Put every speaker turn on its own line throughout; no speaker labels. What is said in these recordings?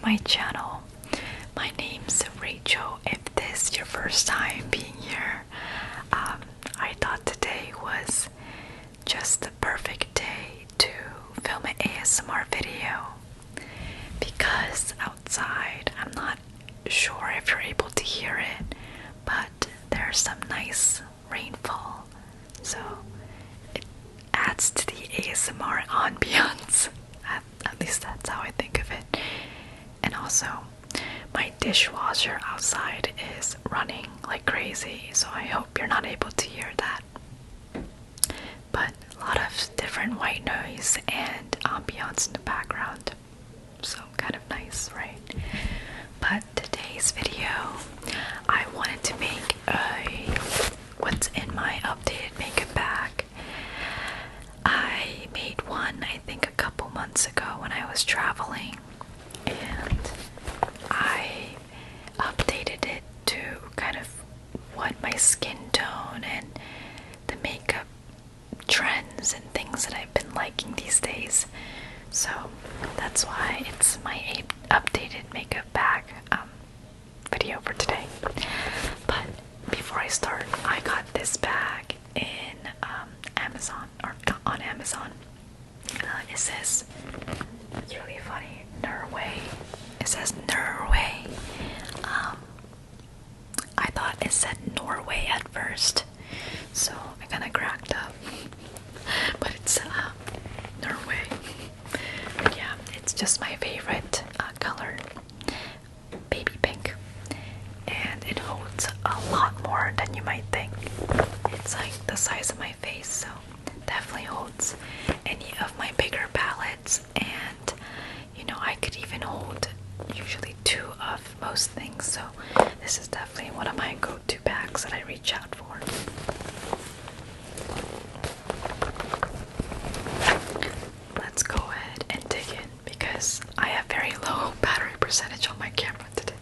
my channel. My name's Rachel. If this is your first time being here, I thought today was just the perfect day to film an ASMR video because outside, I'm not sure if you're able to hear it, but there's some nice rainfall, so it adds to the ASMR ambiance. At least that's how I think of it. And also, my dishwasher outside is running like crazy, so I hope you're not able to hear that. But a lot of different white noise and ambiance in the background, so kind of nice, right? But today's video, I wanted to make a what's in my updated makeup bag. I made one, I think, a couple months ago when I was traveling, and I updated it to kind of what my skin tone and the makeup trends and things that I've been liking these days. So that's why it's my updated makeup bag video for today. But before I start, I got this bag in Amazon, or on Amazon. It says, it's really funny, Norway. It says Norway. I thought it said Norway at first, so I kind of cracked up. But it's Norway. But yeah, it's just my favorite color, baby pink, and it holds a lot more than you might think. It's like the size of my face, so definitely holds any of my bigger palettes, and you know, I could even hold usually 2 of most things, so this is definitely one of my go-to bags that I reach out for. Let's go ahead and dig in because I have very low battery percentage on my camera today.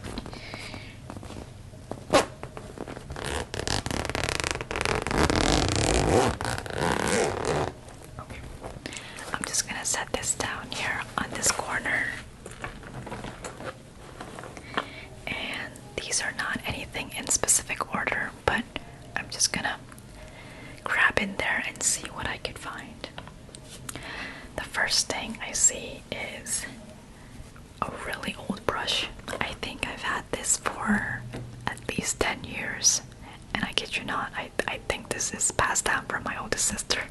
Okay. I'm just gonna set this down here on this corner. And these are not anything in specific order, but I'm just gonna grab in there and see what I could find. The first thing I see is a really old brush. I think I've had this for at least 10 years, and I kid you not, I think this is passed down from my oldest sister.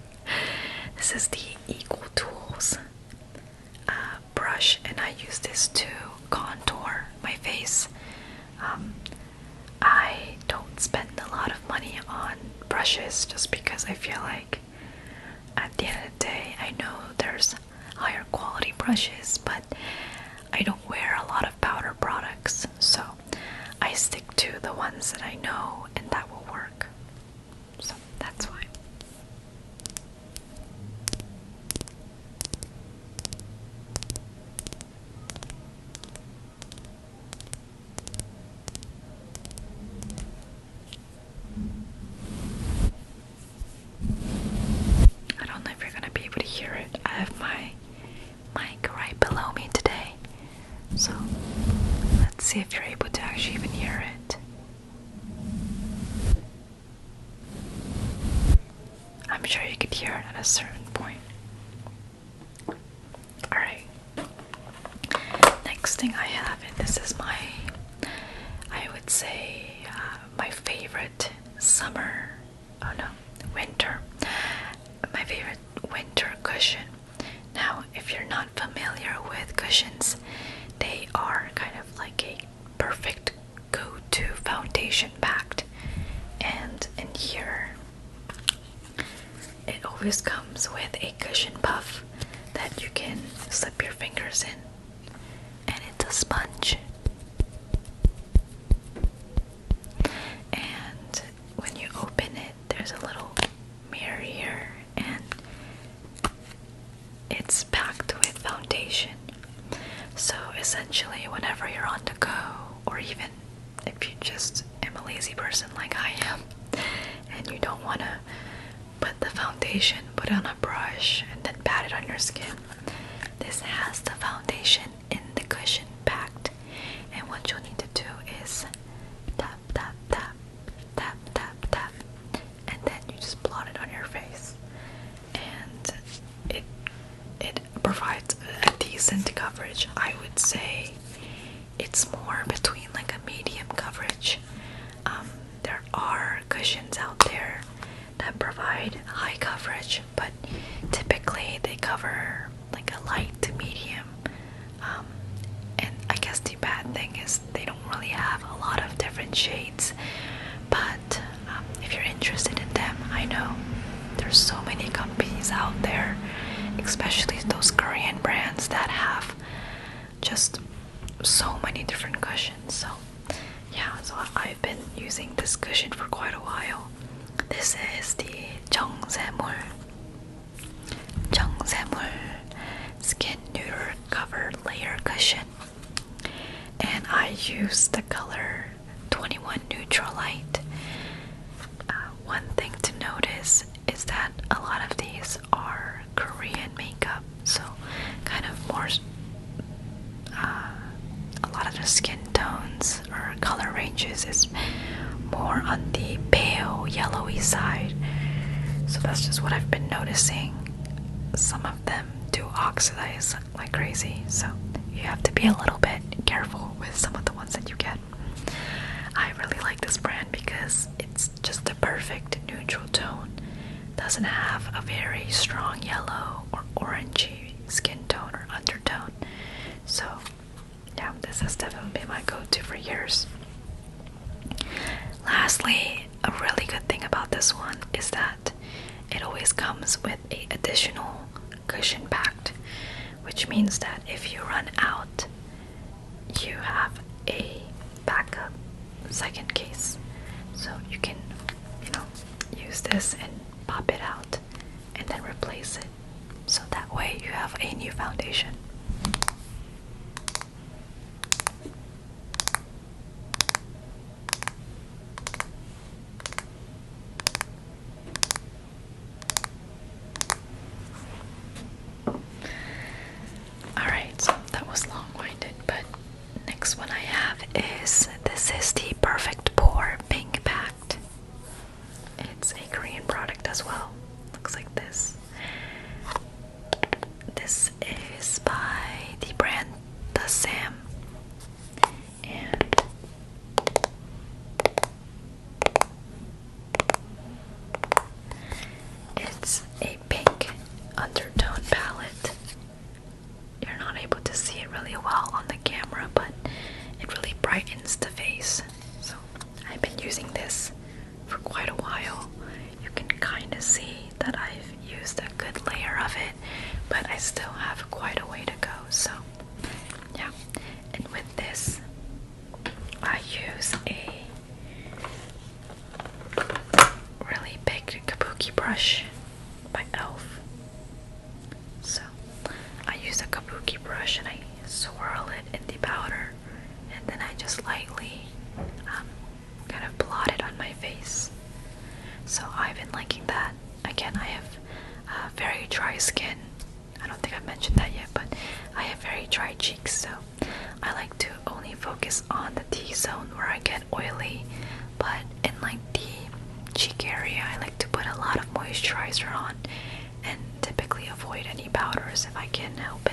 This is the Equal Tools brush, and I use this to contour my face. I don't spend a lot of money on brushes just because I feel like at the end of the day, I know there's higher quality brushes, but I don't wear a lot of powder products, so I stick to the ones that I know and that will work. So that's why. I don't know if you're gonna be able to hear it. I have my mic right below me today, so let's see if you're able to actually even hear it. I'm sure you could hear it at a certain point. Alright. Next thing I have, and this is my, I would say, my favorite summer, oh no, winter, my favorite winter cushion. Now, if you're not familiar with cushions, they are kind of like a perfect go-to foundation packed, and in here it always comes with a cushion puff that you can slip your fingers in, and it's a sponge. And when you open it, there's a little mirror here, and it's packed with foundation. So essentially, whenever you're on the go, or even if you just am a lazy person like I am, and you don't want to put the foundation, put it on a brush, and then pat it on your skin, this has the foundation in the cushion packed provides a decent coverage. I would say it's more between like a medium coverage. There are cushions out there that provide high coverage, but typically they cover like a light to medium. And I guess the bad thing is they don't really have a lot of different shades. But if you're interested in them, I know there's so many companies out there, especially those Korean brands that have just so many different cushions. So yeah, so I've been using this cushion for quite a while. This is the 정샘물 Skin Neuter Cover Layer Cushion, and I use the color 21 Neutral Light. One thing to notice is that a lot of these are Korean makeup, so kind of more a lot of the skin tones or color ranges is more on the pale yellowy side. So that's just what I've been noticing. Some of them do oxidize like crazy, so you have to be a little bit careful with some of the ones that you get. I really like this brand because it's just the perfect neutral tone. Doesn't have a very strong yellow or orangey skin tone or undertone. So yeah, this has definitely been my go-to for years. Lastly, a really good thing about this one is that it always comes with an additional cushion packed, which means that if you run out, you have a backup second case. So you can, use this and pop it out and then replace it. So that way you have a new foundation. Alright, so that was long-winded, but next one I have is, this is the Perfect Pore Pink Packed. It's a Korean product as well. Looks like this. This is by the brand The Sam. And it's a pink undertone palette. You're not able to see it really well on the camera, but it really brightens the face. So I've been using this for quite a while. You can kind of see that I've used a good layer of it, but I still have quite a way to go. So yeah, and with this I use a really big Kabuki brush by e.l.f. So I use a Kabuki brush and I swirl it in the powder, and then I just lightly kind of blot it on my face. So I've been liking that. Again, I have very dry skin. I don't think I've mentioned that yet, but I have very dry cheeks, so I like to only focus on the T-zone where I get oily, but in like the cheek area I like to put a lot of moisturizer on and typically avoid any powders if I can help it.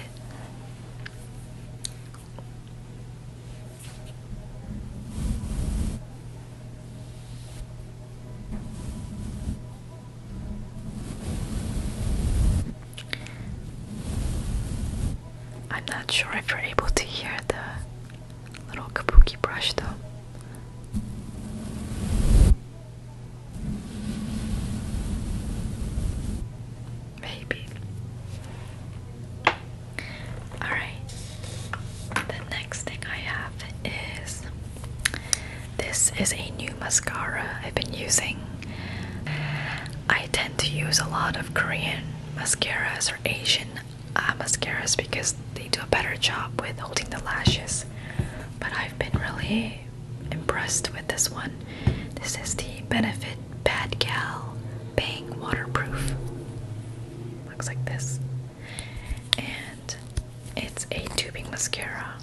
I'm not sure if you're able to hear the little Kabuki brush though. Maybe. Alright. The next thing I have is, this is a new mascara I've been using. I tend to use a lot of Korean mascaras or Asian mascaras because they do a better job with holding the lashes, but I've been really impressed with this one. This is the Benefit Bad Gal Bang Waterproof. Looks like this, and it's a tubing mascara,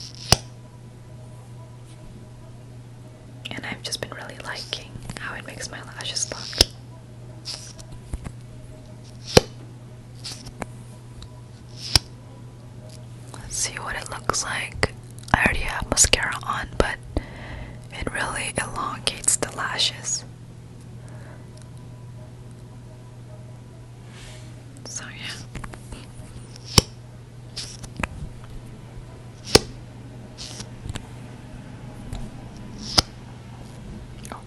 and I've just been really liking how it makes my lashes look. see what it looks like. I already have mascara on, but it really elongates the lashes. So yeah. Oh.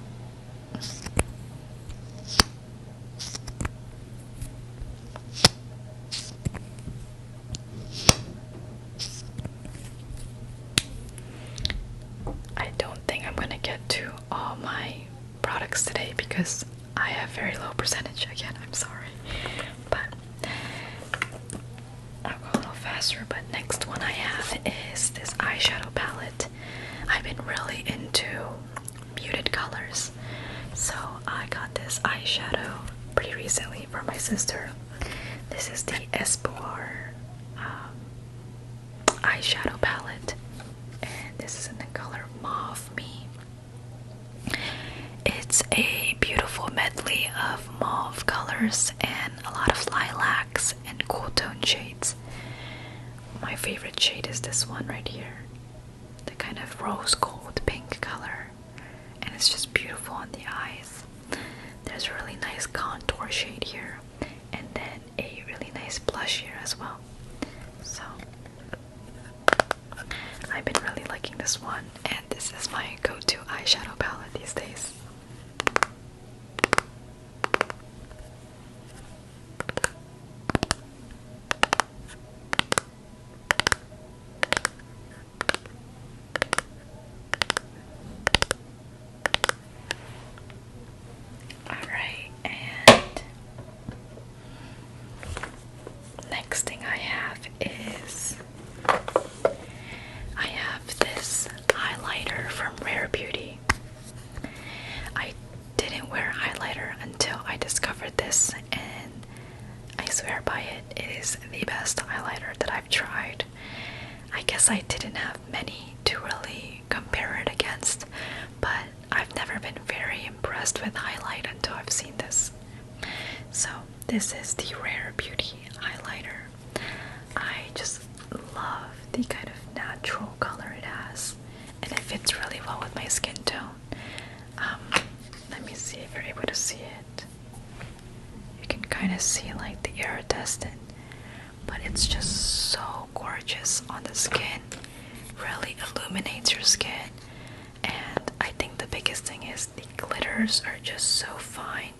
I don't think I'm gonna get to all my products today because I have very low percentage again. I'm sorry, but I'll go a little faster. But next one I have is this eyeshadow palette. I've been really into muted colors, so I got this eyeshadow pretty recently for my sister. This is the Espoir eyeshadow palette, and this is in the color Mauve Me. It's a beautiful medley of mauve colors and a lot of lilacs and cool tone shades. My favorite shade is this one right here, the kind of rose gold pink color, and it's just beautiful on the eyes. There's a really nice contour shade here, and then a really nice blush here as well. So I've been really liking this one, and this is my go-to eyeshadow palette these days. Alright, and next thing I have is I have this highlighter from Rare Beauty. I didn't wear highlighter until I discovered this, and I swear by it, it is the best highlighter that I've tried. I guess I didn't have many to really compare it against, but I've never been very impressed with highlight until I've seen this. So this is the Rare Beauty highlighter. I just love the kind of natural color it has, and it fits really well with my skin tone. Let me see if you're able to see it. You can kind of see like the iridescent, but it's just so gorgeous on the skin. Really illuminates your skin, and I think the biggest thing is the glitters are just so fine.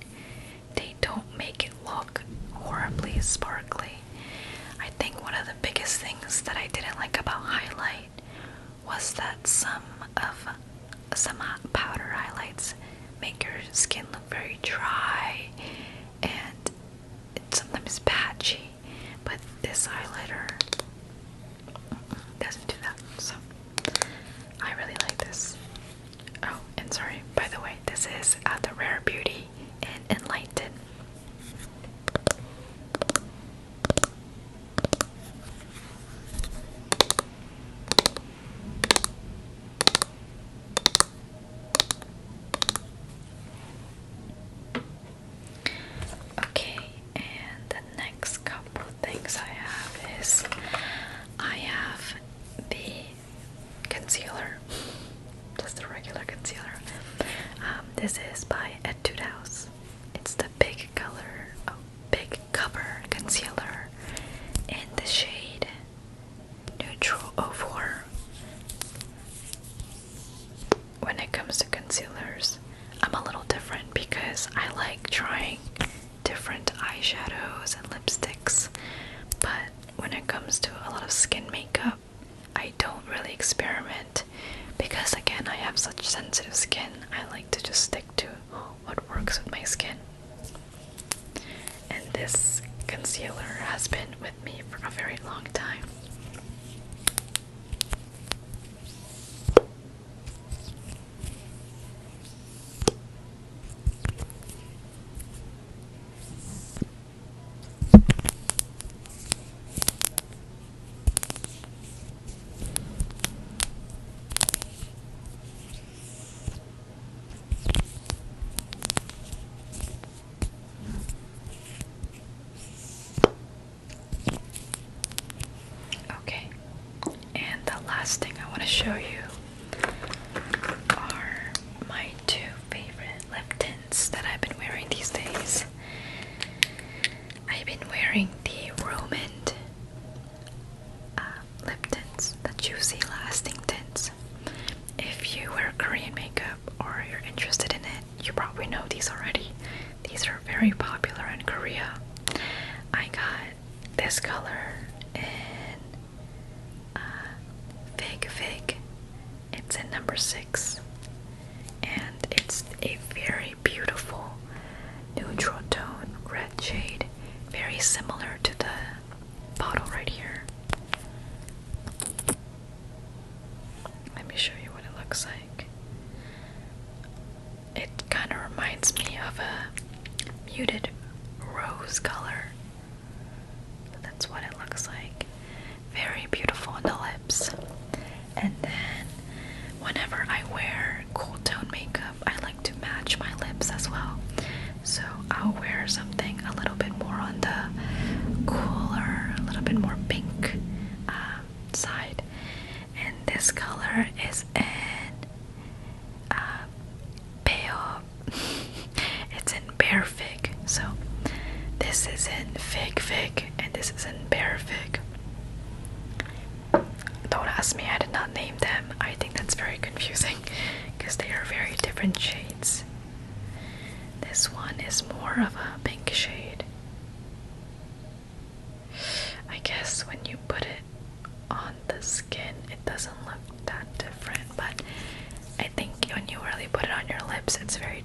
They don't make it look horribly sparkly. I think one of the biggest things that I didn't like about highlight was that some powder highlights make your skin look very dry, and it's sometimes patchy, but this highlighter doesn't do that, so I really like this. Oh, and sorry, by the way, this is the Rare Beauty in Enlighten. Okay, and the next couple of things I have is I have the concealer, just the regular concealer. This is by Etude House. It's the big cover concealer in the shade Neutral 04. When it comes to concealers, I'm a little different because I like trying different eyeshadows and lipsticks, but when it comes to a lot of skin makeup, I don't really experiment because, again, I have such sensitive skin. I like to just stick to last thing I want to show you are my two favorite lip tints that I've been wearing these days. I've been wearing the Romand lip tints, the juicy lasting tints. If you wear Korean makeup or you're interested in it, you probably know these already. These are very popular in Korea. I got this color in Fig Fig. It's in number 6, and it's a very beautiful neutral tone red shade, very similar to the bottle right here. Let me show you what it looks like. It kind of reminds me of a muted rose color. That's what it looks like. Very beautiful on the lips. And then whenever I wear cool tone makeup, I like to match my lips as well. So I'll wear something a little bit more on the cooler, a little bit more pink side. And this color is in pale. It's in Bear Fig. So this is in Fig Fig, and this is in Bear Fig. Don't ask me, I did not name them. I think that's very confusing because they are very different shades. This one is more of a pink shade. I guess when you put it on the skin, it doesn't look that different, but I think when you really put it on your lips, it's very